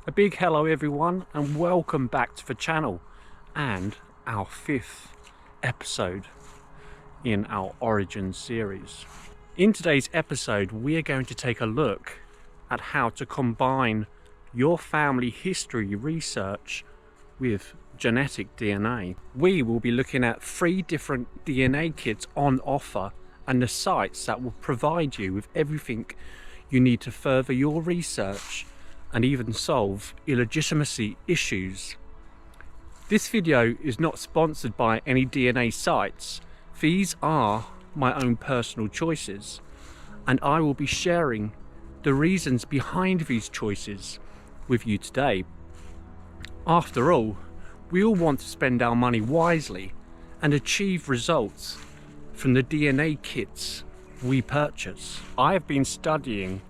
A big hello everyone and welcome back to the channel and our 5th episode in our Origin series. In today's episode we are going to take a look at how to combine your family history research with genetic DNA. We will be looking at 3 different DNA kits on offer and the sites that will provide you with everything you need to further your research and even solve illegitimacy issues. This video is not sponsored by any DNA sites. These are my own personal choices, and I will be sharing the reasons behind these choices with you today. After all, we all want to spend our money wisely and achieve results from the DNA kits we purchase. I have been studying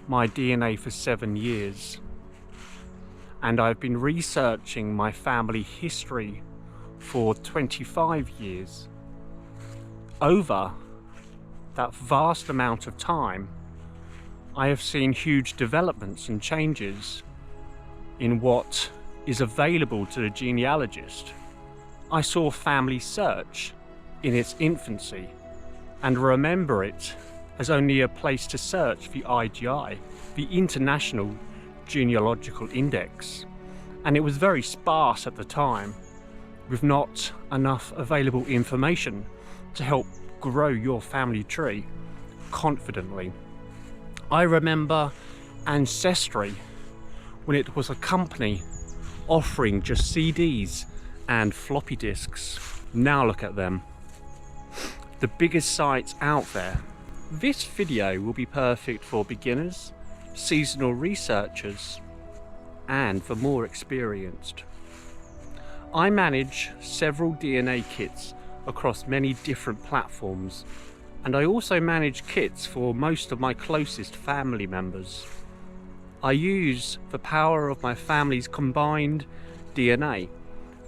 my DNA for 7 years, and I've been researching my family history for 25 years. Over that vast amount of time, I have seen huge developments and changes in what is available to the genealogist. I saw family search in its infancy and remember it as only a place to search the IGI, the International Genealogical Index, and it was very sparse at the time, with not enough available information to help grow your family tree confidently. I remember Ancestry when it was a company offering just CDs and floppy disks. Now look at them, the biggest sites out there. This video will be perfect for beginners, seasonal researchers, and for more experienced. I manage several DNA kits across many different platforms, and I also manage kits for most of my closest family members. I use the power of my family's combined DNA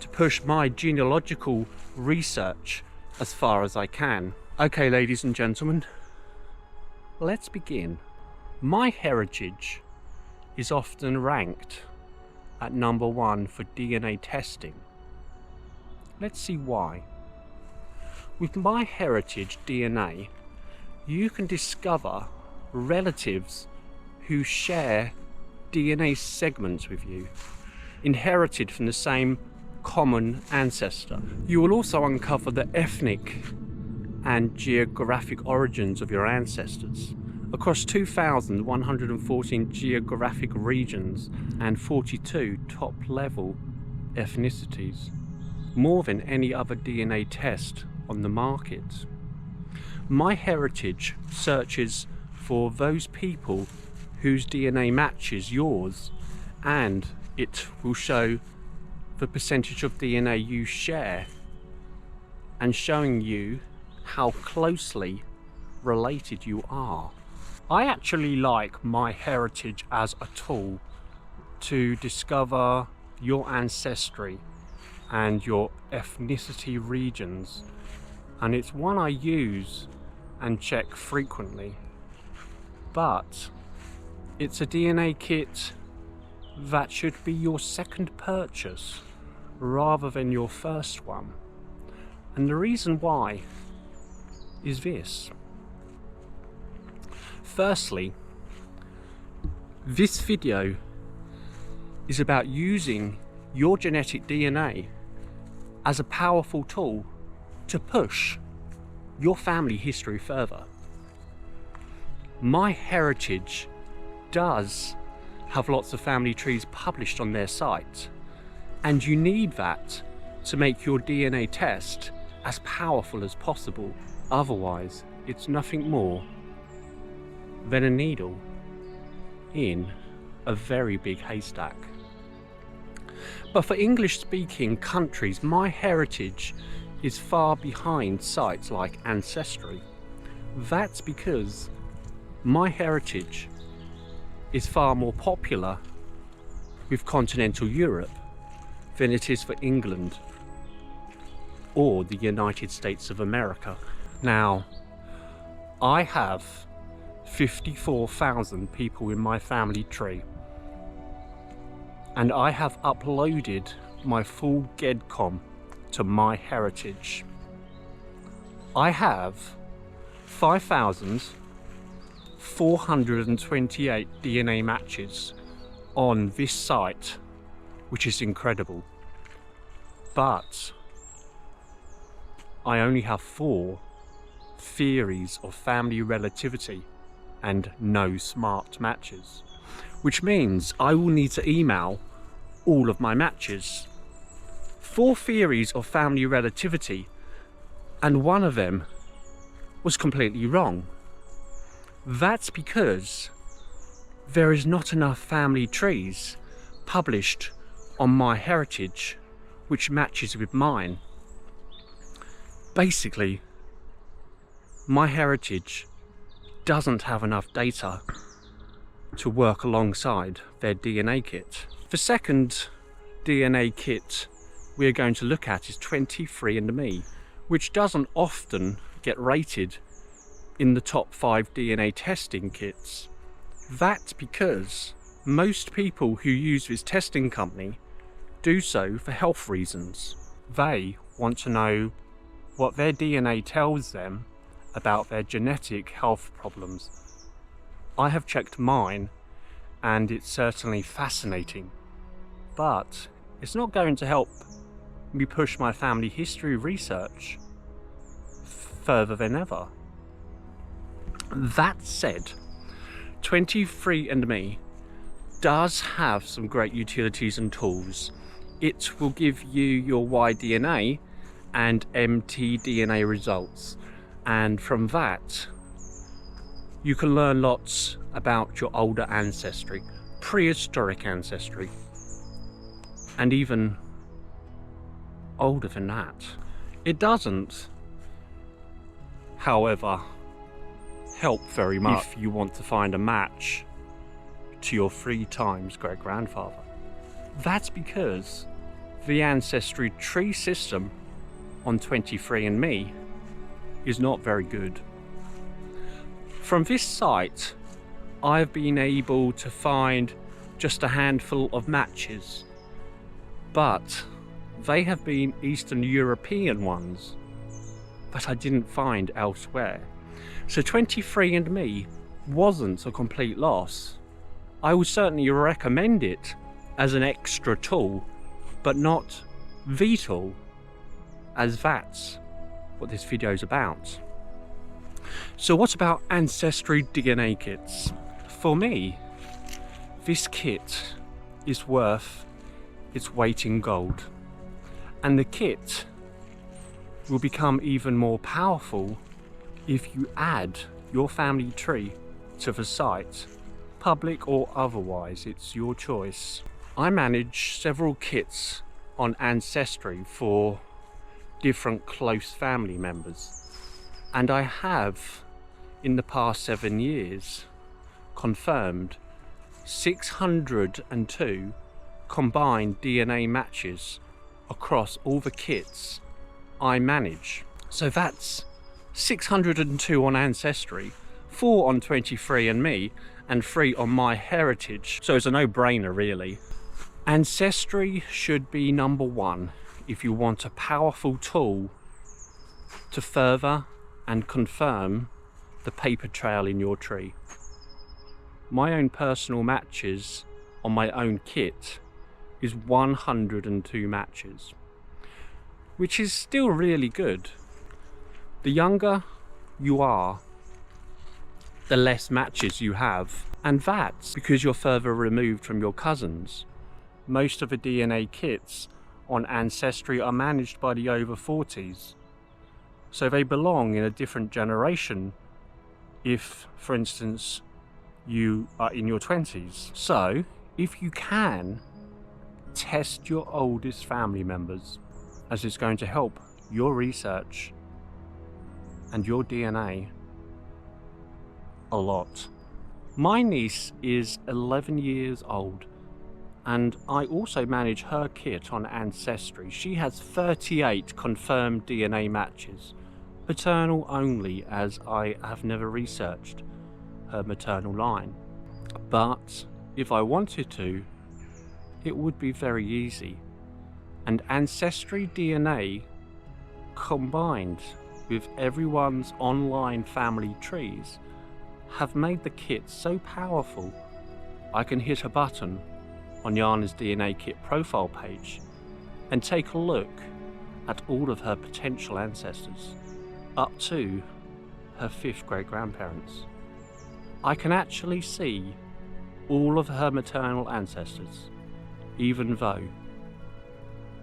to push my genealogical research as far as I can. Okay, ladies and gentlemen, let's begin. My heritage is often ranked at number 1 for DNA testing. Let's see why. With my heritage DNA, you can discover relatives who share DNA segments with you, inherited from the same common ancestor. You will also uncover the ethnic and geographic origins of your ancestors across 2,114 geographic regions and 42 top-level ethnicities, more than any other DNA test on the market. My heritage searches for those people whose DNA matches yours, and it will show the percentage of DNA you share and showing you how closely related you are. I actually like my heritage as a tool to discover your ancestry and your ethnicity regions, and it's one I use and check frequently. But it's a DNA kit that should be your second purchase rather than your first one. And the reason why is this. Firstly, this video is about using your genetic DNA as a powerful tool to push your family history further. My heritage does have lots of family trees published on their site, and you need that to make your DNA test as powerful as possible. Otherwise, it's nothing more than a needle in a very big haystack. But for English-speaking countries, my heritage is far behind sites like Ancestry. That's because my heritage is far more popular with continental Europe than it is for England or the United States of America. Now, I have 54,000 people in my family tree. and I have uploaded my full GEDCOM to MyHeritage. I have 5,428 DNA matches on this site, which is incredible. But I only have 4 theories of family relativity and no smart matches, which means I will need to email all of my matches. 4 theories of family relativity, and one of them was completely wrong. That's because there is not enough family trees published on MyHeritage which matches with mine. Basically, MyHeritage doesn't have enough data to work alongside their DNA kit. The second DNA kit we're going to look at is 23andMe, which doesn't often get rated in the top 5 DNA testing kits. That's because most people who use this testing company do so for health reasons. They want to know what their DNA tells them about their genetic health problems. I have checked mine, and it's certainly fascinating, but it's not going to help me push my family history research further than ever. That said, 23andMe does have some great utilities and tools. It will give you your Y-DNA and mtDNA results, and from that you can learn lots about your older ancestry, prehistoric ancestry, and even older than that. It doesn't, however, help very much if you want to find a match to your 3 times great-grandfather. That's because the ancestry tree system on 23andMe is not very good. From this site, I've been able to find just a handful of matches, but they have been Eastern European ones that I didn't find elsewhere. So 23andMe wasn't a complete loss. I would certainly recommend it as an extra tool, but not the tool, as that's what this video is about. So what about Ancestry DNA kits? For me, this kit is worth its weight in gold, and the kit will become even more powerful if you add your family tree to the site, public or otherwise, it's your choice. I manage several kits on Ancestry for different close family members, and I have in the past 7 years confirmed 602 combined DNA matches across all the kits I manage. So that's 602 on Ancestry, 4 on 23andMe, and 3 on MyHeritage. So it's a no-brainer, really. Ancestry should be number 1 if you want a powerful tool to further and confirm the paper trail in your tree. My own personal matches on my own kit is 102 matches, which is still really good. The younger you are, the less matches you have, and that's because you're further removed from your cousins. Most of the DNA kits on Ancestry are managed by the over 40s, so they belong in a different generation if, for instance, you are in your 20s. So if you can, test your oldest family members, as it's going to help your research and your DNA a lot. My niece is 11 years old, and I also manage her kit on Ancestry. She has 38 confirmed DNA matches, paternal only, as I have never researched her maternal line. But if I wanted to, it would be very easy. And Ancestry DNA, combined with everyone's online family trees, have made the kit so powerful I can hit a button on Yhana's DNA kit profile page and take a look at all of her potential ancestors, up to her 5th great grandparents. I can actually see all of her maternal ancestors, even though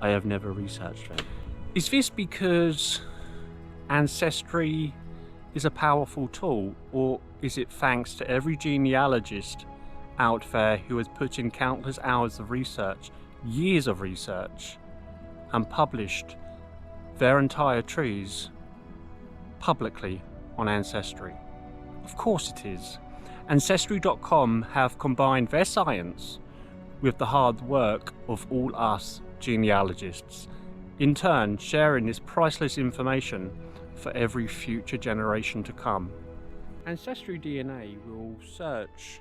I have never researched them. Is this because Ancestry is a powerful tool, or is it thanks to every genealogist out there who has put in countless hours of research, years of research, and published their entire trees publicly on Ancestry? Of course it is. Ancestry.com have combined their science with the hard work of all us genealogists, in turn sharing this priceless information for every future generation to come. Ancestry DNA will search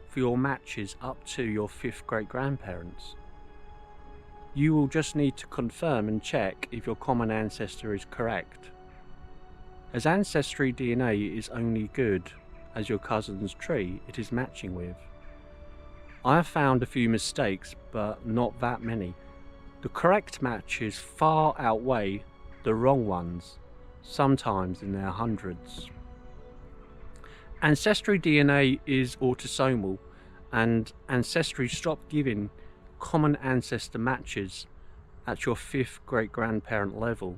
for your matches up to your 5th great grandparents. You will just need to confirm and check if your common ancestor is correct, as Ancestry DNA is only good as your cousin's tree it is matching with. I have found a few mistakes, but not that many. The correct matches far outweigh the wrong ones, sometimes in their hundreds. Ancestry DNA is autosomal, and Ancestry stopped giving common ancestor matches at your 5th great grandparent level.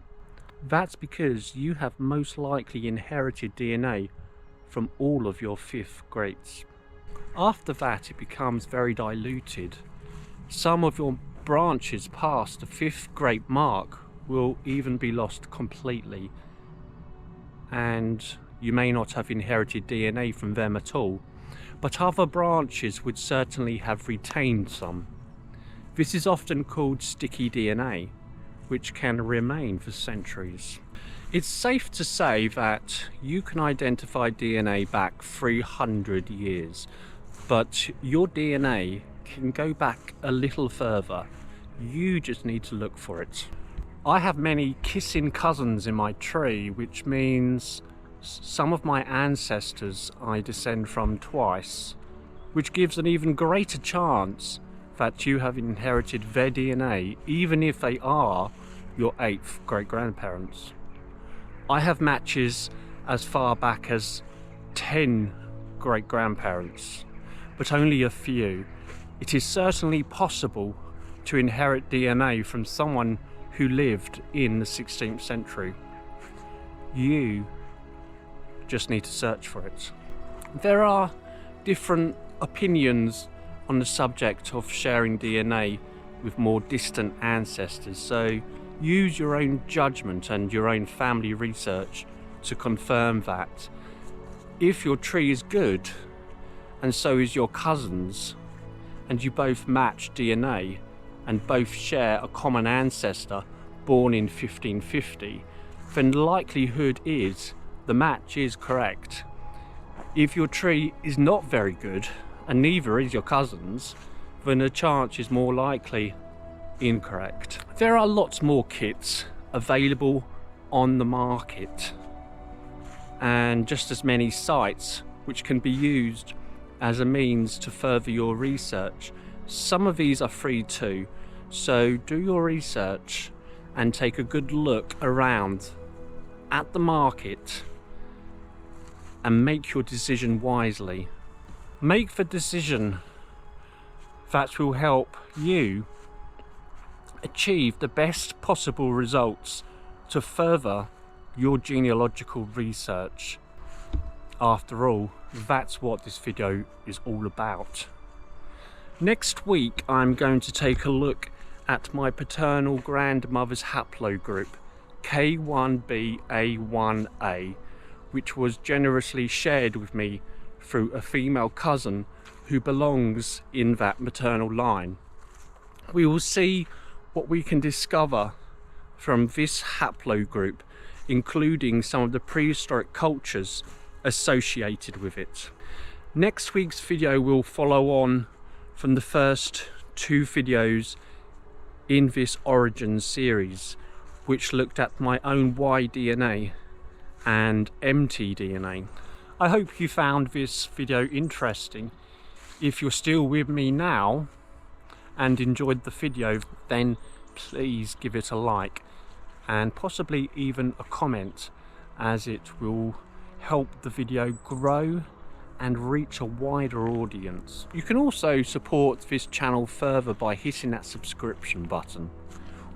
That's because you have most likely inherited DNA from all of your 5th greats. After that, it becomes very diluted. Some of your branches past the 5th great mark will even be lost completely, and you may not have inherited DNA from them at all, but other branches would certainly have retained some. This is often called sticky DNA, which can remain for centuries. It's safe to say that you can identify DNA back 300 years, but your DNA can go back a little further. You just need to look for it. I have many kissing cousins in my tree, which means some of my ancestors I descend from twice, which gives an even greater chance that you have inherited their DNA, even if they are your 8th great grandparents. I have matches as far back as 10 great grandparents, but only a few. It is certainly possible to inherit DNA from someone who lived in the 16th century. You just need to search for it. There are different opinions on the subject of sharing DNA with more distant ancestors, so use your own judgment and your own family research to confirm that. If your tree is good, and so is your cousin's, and you both match DNA and both share a common ancestor born in 1550, then the likelihood is the match is correct. If your tree is not very good, and neither is your cousin's, then the chance is more likely incorrect. There are lots more kits available on the market, and just as many sites which can be used as a means to further your research. Some of these are free too, so do your research and take a good look around at the market and make your decision wisely. Make the decision that will help you achieve the best possible results to further your genealogical research. After all, that's what this video is all about. Next week I'm going to take a look at my paternal grandmother's haplogroup K1BA1A, which was generously shared with me through a female cousin who belongs in that maternal line. We will see what we can discover from this haplogroup, including some of the prehistoric cultures associated with it. Next week's video will follow on from the first 2 videos in this Origins series which looked at my own Y DNA and mtDNA. I hope you found this video interesting. If you're still with me now and enjoyed the video, then please give it a like and possibly even a comment, as it will help the video grow and reach a wider audience. You can also support this channel further by hitting that subscription button,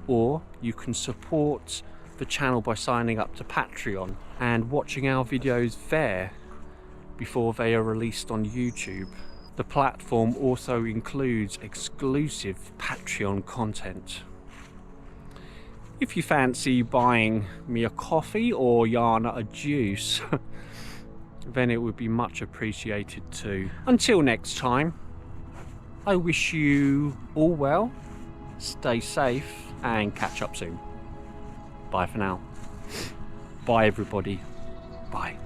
or you can support the channel by signing up to Patreon and watching our videos there before they are released on YouTube. The platform also includes exclusive Patreon content. If you fancy buying me a coffee or Yhana a juice, then it would be much appreciated too. Until next time, I wish you all well, stay safe, and catch up soon. Bye for now. Bye everybody. Bye.